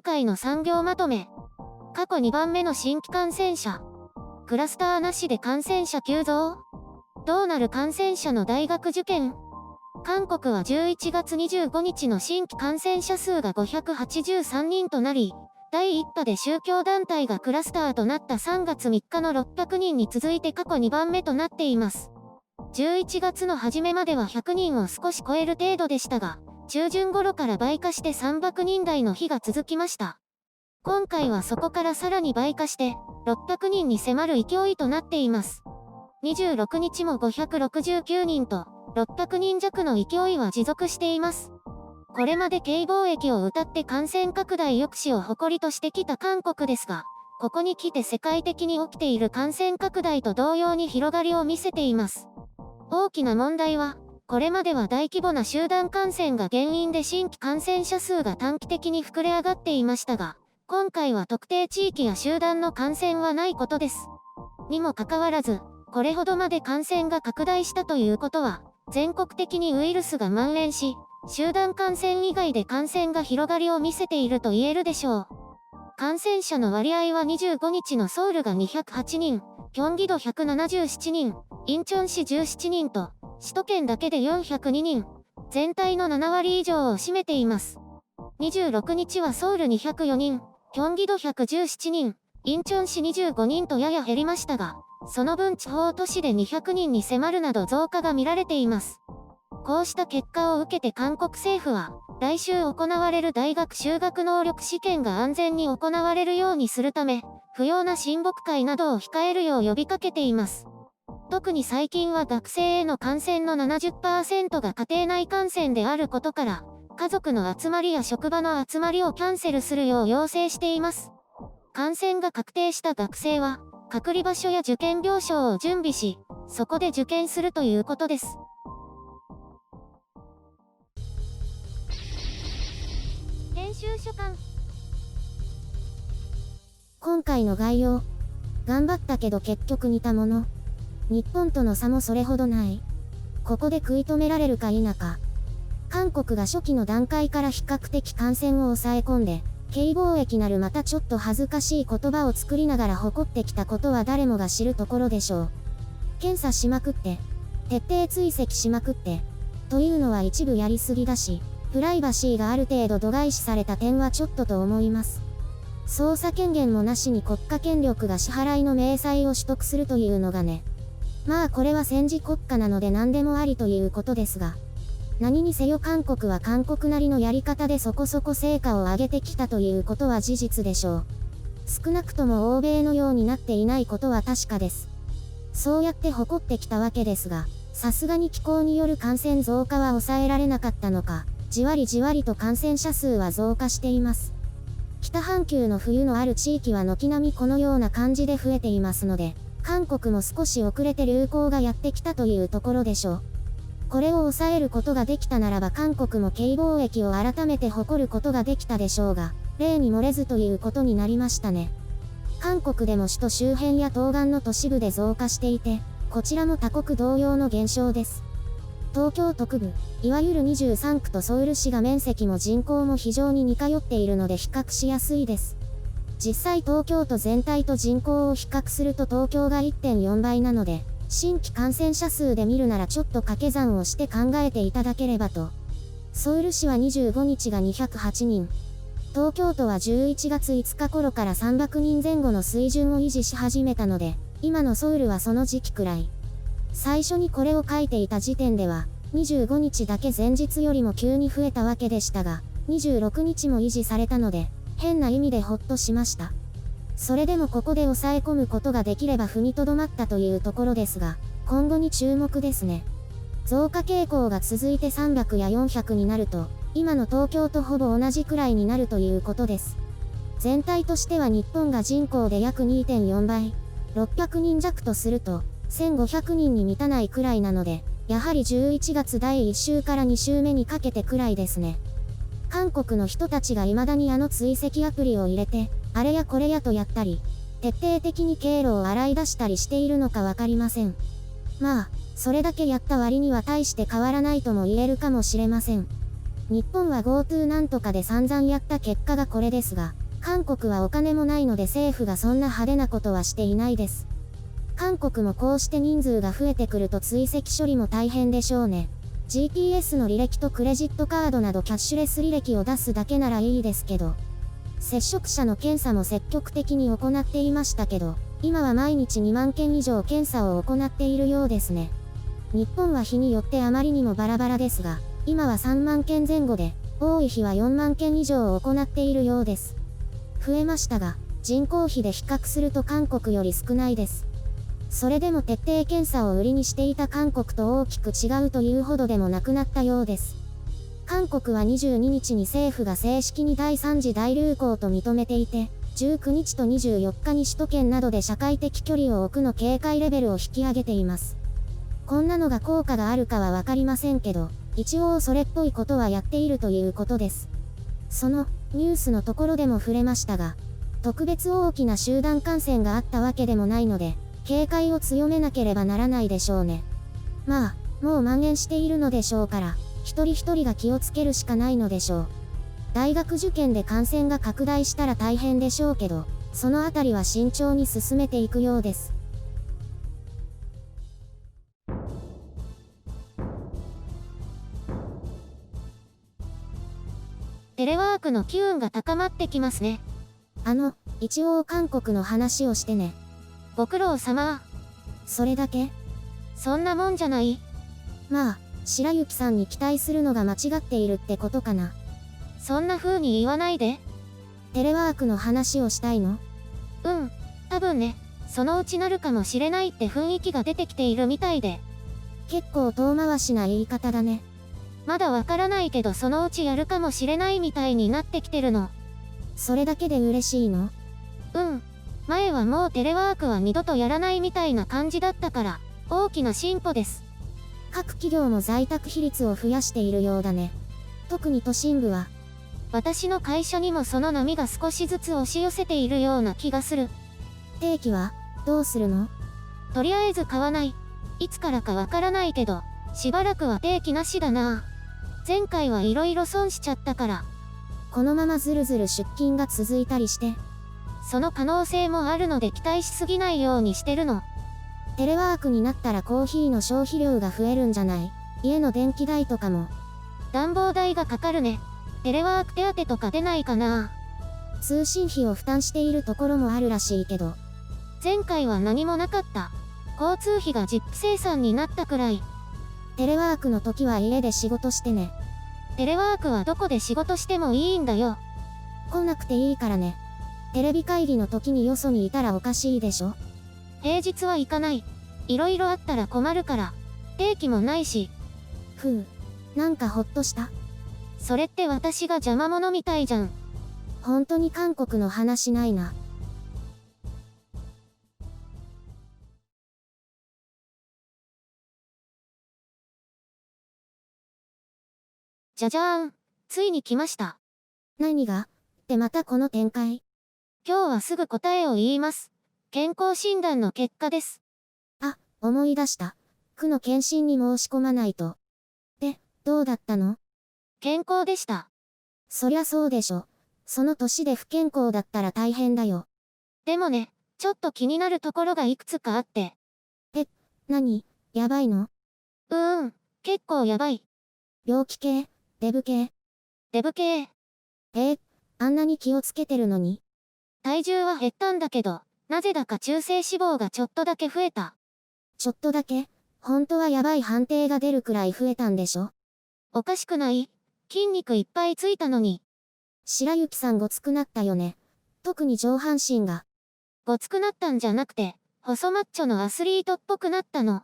今回の産業まとめ。過去2番目の新規感染者。クラスターなしで感染者急増？どうなる感染者の大学受験？韓国は11月25日の新規感染者数が583人となり、第1波で宗教団体がクラスターとなった3月3日の600人に続いて過去2番目となっています。11月の初めまでは100人を少し超える程度でしたが、中旬頃から倍化して300人台の日が続きました。今回はそこからさらに倍化して600人に迫る勢いとなっています。26日も569人と600人弱の勢いは持続しています。これまでK防疫を謳って感染拡大抑止を誇りとしてきた韓国ですが、ここに来て世界的に起きている感染拡大と同様に広がりを見せています。大きな問題は、これまでは大規模な集団感染が原因で新規感染者数が短期的に膨れ上がっていましたが、今回は特定地域や集団の感染はないことです。にもかかわらず、これほどまで感染が拡大したということは、全国的にウイルスが蔓延し、集団感染以外で感染が広がりを見せていると言えるでしょう。感染者の割合は25日のソウルが208人、キョンギ道177人、インチョン市17人と、首都圏だけで402人、全体の7割以上を占めています。26日はソウル204人、キョンギ道117人、インチョン市25人とやや減りましたが、その分地方都市で200人に迫るなど増加が見られています。こうした結果を受けて韓国政府は、来週行われる大学修学能力試験が安全に行われるようにするため、不要な親睦会などを控えるよう呼びかけています。特に最近は学生への感染の 70% が家庭内感染であることから、家族の集まりや職場の集まりをキャンセルするよう要請しています。感染が確定した学生は、隔離場所や受験病床を準備し、そこで受験するということです。編集書簡。今回の概要。頑張ったけど結局似たもの。日本との差もそれほどない。ここで食い止められるか否か。韓国が初期の段階から比較的感染を抑え込んで、K防疫なるまたちょっと恥ずかしい言葉を作りながら誇ってきたことは誰もが知るところでしょう。検査しまくって、徹底追跡しまくって、というのは一部やりすぎだし、プライバシーがある程度度外視された点はちょっとと思います。捜査権限もなしに国家権力が支払いの明細を取得するというのがね。まあこれは戦時国家なので何でもありということですが、何にせよ韓国は韓国なりのやり方でそこそこ成果を上げてきたということは事実でしょう。少なくとも欧米のようになっていないことは確かです。そうやって誇ってきたわけですが、さすがに気候による感染増加は抑えられなかったのか、じわりじわりと感染者数は増加しています。北半球の冬のある地域は軒並みこのような感じで増えていますので、韓国も少し遅れて流行がやってきたというところでしょう。これを抑えることができたならば韓国もK防疫を改めて誇ることができたでしょうが、例に漏れずということになりましたね。韓国でも首都周辺や東岸の都市部で増加していて、こちらも他国同様の現象です。東京都区部、いわゆる23区とソウル市が面積も人口も非常に似通っているので比較しやすいです。実際東京都全体と人口を比較すると東京が 1.4 倍なので、新規感染者数で見るならちょっと掛け算をして考えていただければと。ソウル市は25日が208人。東京都は11月5日頃から300人前後の水準を維持し始めたので、今のソウルはその時期くらい。最初にこれを書いていた時点では、25日だけ前日よりも急に増えたわけでしたが、26日も維持されたので、変な意味でほっとしました。それでもここで抑え込むことができれば踏みとどまったというところですが、今後に注目ですね。増加傾向が続いて300や400になると、今の東京とほぼ同じくらいになるということです。全体としては日本が人口で約 2.4 倍、600人弱とすると、1500人に満たないくらいなので、やはり11月第1週から2週目にかけてくらいですね。韓国の人たちが未だに追跡アプリを入れて、あれやこれやとやったり、徹底的に経路を洗い出したりしているのかわかりません。まあ、それだけやった割には大して変わらないとも言えるかもしれません。日本は GoTo なんとかで散々やった結果がこれですが、韓国はお金もないので政府がそんな派手なことはしていないです。韓国もこうして人数が増えてくると追跡処理も大変でしょうね。GPS の履歴とクレジットカードなどキャッシュレス履歴を出すだけならいいですけど、接触者の検査も積極的に行っていましたけど、今は毎日2万件以上検査を行っているようですね。日本は日によってあまりにもバラバラですが、今は3万件前後で、多い日は4万件以上を行っているようです。増えましたが、人口比で比較すると韓国より少ないです。それでも徹底検査を売りにしていた韓国と大きく違うというほどでもなくなったようです。韓国は22日に政府が正式に第3次大流行と認めていて、19日と24日に首都圏などで社会的距離を置くの警戒レベルを引き上げています。こんなのが効果があるかはわかりませんけど、一応それっぽいことはやっているということです。そのニュースのところでも触れましたが、特別大きな集団感染があったわけでもないので、警戒を強めなければならないでしょうね。まあ、もう蔓延しているのでしょうから、一人一人が気をつけるしかないのでしょう。大学受験で感染が拡大したら大変でしょうけど、そのあたりは慎重に進めていくようです。テレワークの機運が高まってきますね。一応韓国の話をしてね。ご苦労様。それだけ？そんなもんじゃない？まあ、白雪さんに期待するのが間違っているってことかな。そんな風に言わないで。テレワークの話をしたいの？多分ね、そのうちなるかもしれないって雰囲気が出てきているみたいで。結構遠回しな言い方だね。まだわからないけどそのうちやるかもしれないみたいになってきてるの。それだけで嬉しいの？前はもうテレワークは二度とやらないみたいな感じだったから、大きな進歩です。各企業も在宅比率を増やしているようだね。特に都心部は。私の会社にもその波が少しずつ押し寄せているような気がする。定期はどうするの？とりあえず買わない。いつからかわからないけど、しばらくは定期なしだな。前回はいろいろ損しちゃったから。このままずるずる出勤が続いたりして。その可能性もあるので期待しすぎないようにしてるの。テレワークになったらコーヒーの消費量が増えるんじゃない？家の電気代とかも。暖房代がかかるね。テレワーク手当とか出ないかな。通信費を負担しているところもあるらしいけど。前回は何もなかった。交通費が実費生産になったくらい。テレワークの時は家で仕事してね。テレワークはどこで仕事してもいいんだよ。来なくていいからね。テレビ会議の時によそにいたらおかしいでしょ？平日は行かない。いろいろあったら困るから。定期もないし。なんかほっとした。それって私が邪魔者みたいじゃん。本当に韓国の話ないな。じゃじゃーん。ついに来ました。何が？ってまたこの展開？今日はすぐ答えを言います。健康診断の結果です。思い出した。区の検診に申し込まないと。で、どうだったの？健康でした。そりゃそうでしょ。その年で不健康だったら大変だよ。でもね、ちょっと気になるところがいくつかあって。何？やばいの？結構やばい。病気系？デブ系？デブ系。あんなに気をつけてるのに。体重は減ったんだけど、なぜだか中性脂肪がちょっとだけ増えた。ちょっとだけ？本当はやばい判定が出るくらい増えたんでしょ？おかしくない？筋肉いっぱいついたのに。白雪さんごつくなったよね。特に上半身が。ごつくなったんじゃなくて、細マッチョのアスリートっぽくなったの。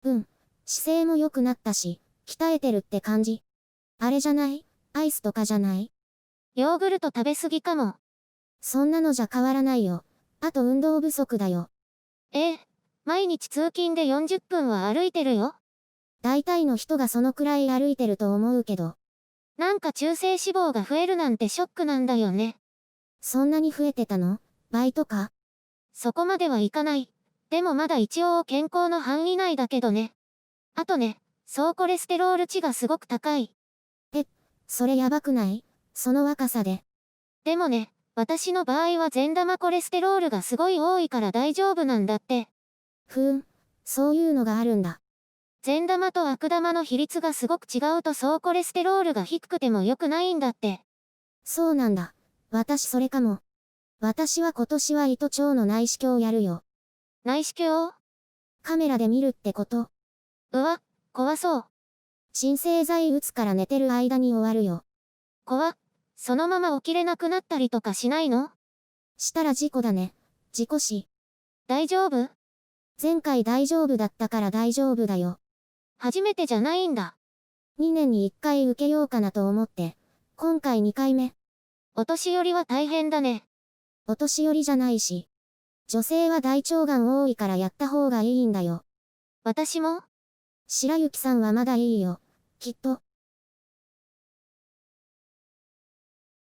姿勢も良くなったし、鍛えてるって感じ。あれじゃない？アイスとかじゃない？ヨーグルト食べ過ぎかも。そんなのじゃ変わらないよ。あと運動不足だよ。毎日通勤で40分は歩いてるよ。大体の人がそのくらい歩いてると思うけど。なんか中性脂肪が増えるなんてショックなんだよね。そんなに増えてたの？倍とか？そこまではいかない。でもまだ一応健康の範囲内だけどね。あとね、総コレステロール値がすごく高い。それやばくない？その若さで。でもね、私の場合は善玉コレステロールがすごい多いから大丈夫なんだって。そういうのがあるんだ。善玉と悪玉の比率がすごく違うと総コレステロールが低くても良くないんだって。そうなんだ。私それかも。私は今年は胃と腸の内視鏡をやるよ。内視鏡？カメラで見るってこと？うわ、怖そう。鎮静剤打つから寝てる間に終わるよ。そのまま起きれなくなったりとかしないの？したら事故だね。事故死。大丈夫？前回大丈夫だったから大丈夫だよ。初めてじゃないんだ。2年に1回受けようかなと思って。今回2回目。お年寄りは大変だね。お年寄りじゃないし。女性は大腸がん多いからやった方がいいんだよ。私も？白雪さんはまだいいよ。きっと。